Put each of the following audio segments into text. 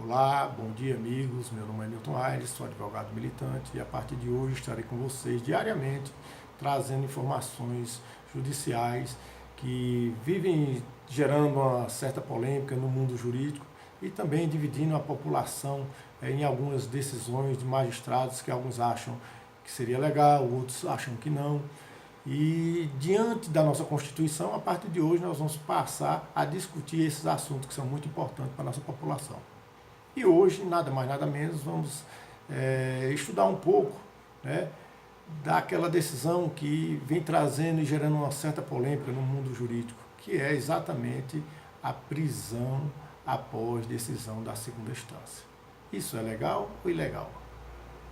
Olá, bom dia amigos, meu nome é Newton Aires, sou advogado militante e a partir de hoje estarei com vocês diariamente trazendo informações judiciais que vivem gerando uma certa polêmica no mundo jurídico e também dividindo a população em algumas decisões de magistrados que alguns acham que seria legal, outros acham que não. E diante da nossa Constituição, a partir de hoje nós vamos passar a discutir esses assuntos que são muito importantes para a nossa população. E hoje, nada mais nada menos, vamos estudar um pouco, né, daquela decisão que vem trazendo e gerando uma certa polêmica no mundo jurídico, que é exatamente a prisão após decisão da segunda instância. Isso é legal ou ilegal?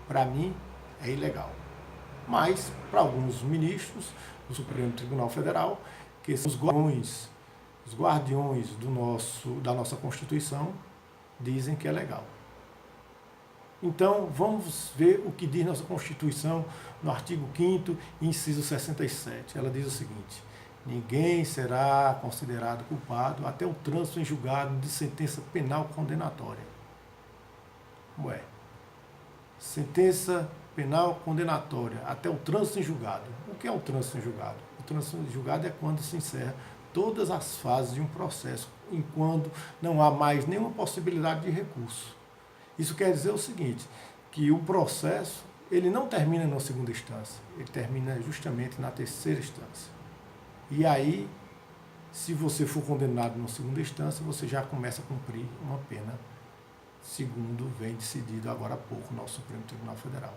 Para mim, é ilegal. Mas, para alguns ministros do Supremo Tribunal Federal, que são os guardiões da nossa Constituição, dizem que é legal. Então, vamos ver o que diz nossa Constituição no artigo 5º, inciso 67. Ela diz o seguinte: ninguém será considerado culpado até o trânsito em julgado de sentença penal condenatória. Ué, sentença penal condenatória até o trânsito em julgado. O que é o trânsito em julgado? O trânsito em julgado é quando se encerra todas as fases de um processo, enquanto não há mais nenhuma possibilidade de recurso. Isso quer dizer o seguinte, que o processo ele não termina na segunda instância, ele termina justamente na terceira instância. E aí, se você for condenado na segunda instância, você já começa a cumprir uma pena, segundo vem decidido agora há pouco no nosso Supremo Tribunal Federal.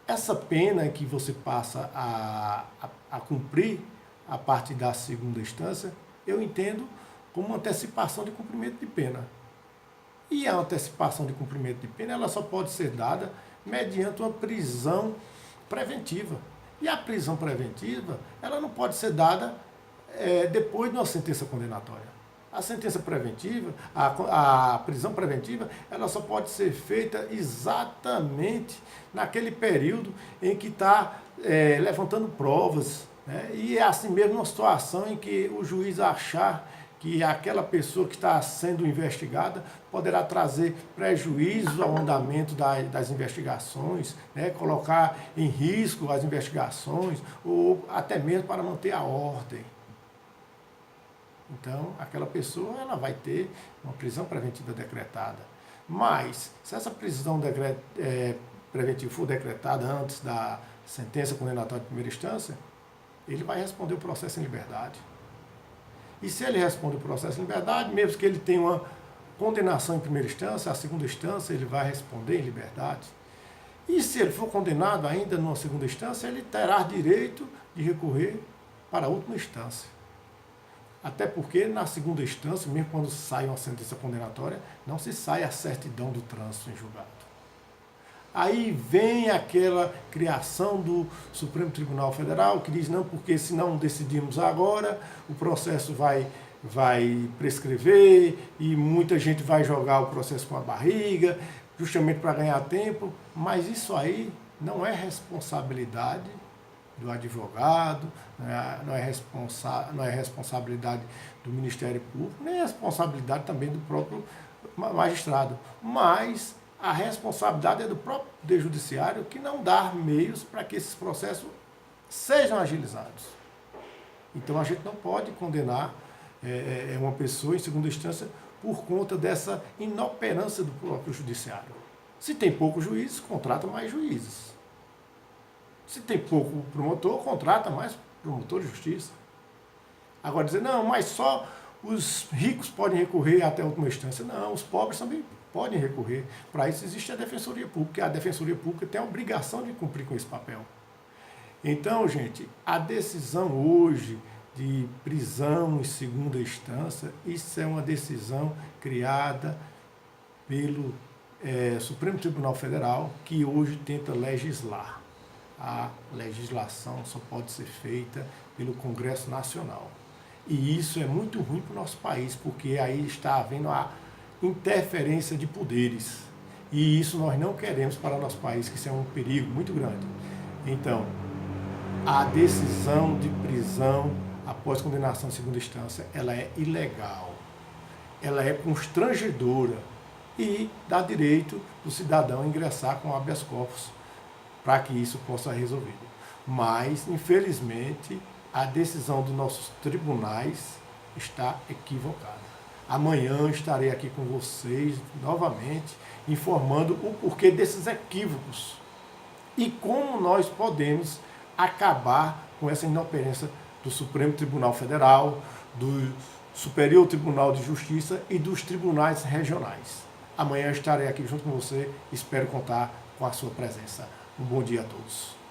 Essa pena que você passa a cumprir a partir da segunda instância, eu entendo como uma antecipação de cumprimento de pena. E a antecipação de cumprimento de pena, ela só pode ser dada mediante uma prisão preventiva. E a prisão preventiva, ela não pode ser dada depois de uma sentença condenatória. A sentença preventiva, a prisão preventiva, ela só pode ser feita exatamente naquele período em que está levantando provas, né? E é assim mesmo uma situação em que o juiz achar que aquela pessoa que está sendo investigada poderá trazer prejuízo ao andamento das investigações, né? Colocar em risco as investigações ou até mesmo para manter a ordem. Então, aquela pessoa ela vai ter uma prisão preventiva decretada. Mas, se essa prisão preventiva for decretada antes da sentença condenatória de primeira instância, ele vai responder o processo em liberdade. E se ele responde o processo em liberdade, mesmo que ele tenha uma condenação em primeira instância, a segunda instância ele vai responder em liberdade. E se ele for condenado ainda numa segunda instância, ele terá direito de recorrer para a última instância. Até porque na segunda instância, mesmo quando sai uma sentença condenatória, não se sai a certidão do trânsito em julgado. Aí vem aquela criação do Supremo Tribunal Federal que diz não, porque se não decidirmos agora, o processo vai prescrever e muita gente vai jogar o processo com a barriga, justamente para ganhar tempo, mas isso aí não é responsabilidade do advogado, não é responsabilidade do Ministério Público, nem é responsabilidade também do próprio magistrado, mas a responsabilidade é do próprio Poder Judiciário que não dá meios para que esses processos sejam agilizados. Então a gente não pode condenar uma pessoa em segunda instância por conta dessa inoperância do próprio Judiciário. Se tem poucos juízes, contrata mais juízes. Se tem pouco promotor, contrata mais promotor de justiça. Agora dizer, não, mas só os ricos podem recorrer até a última instância. Não, os pobres também podem recorrer. Para isso existe a Defensoria Pública, e a Defensoria Pública tem a obrigação de cumprir com esse papel. Então, gente, a decisão hoje de prisão em segunda instância, isso é uma decisão criada pelo Supremo Tribunal Federal, que hoje tenta legislar. A legislação só pode ser feita pelo Congresso Nacional. E isso é muito ruim para o nosso país, porque aí está havendo a interferência de poderes. E isso nós não queremos para o nosso país, que isso é um perigo muito grande. Então, a decisão de prisão após condenação em segunda instância, ela é ilegal. Ela é constrangedora. e dá direito do cidadão ingressar com habeas corpus para que isso possa ser resolvido. Mas, infelizmente, a decisão dos nossos tribunais está equivocada. Amanhã estarei aqui com vocês novamente, informando o porquê desses equívocos e como nós podemos acabar com essa inoperância do Supremo Tribunal Federal, do Superior Tribunal de Justiça e dos tribunais regionais. Amanhã estarei aqui junto com você, espero contar com a sua presença. Um bom dia a todos.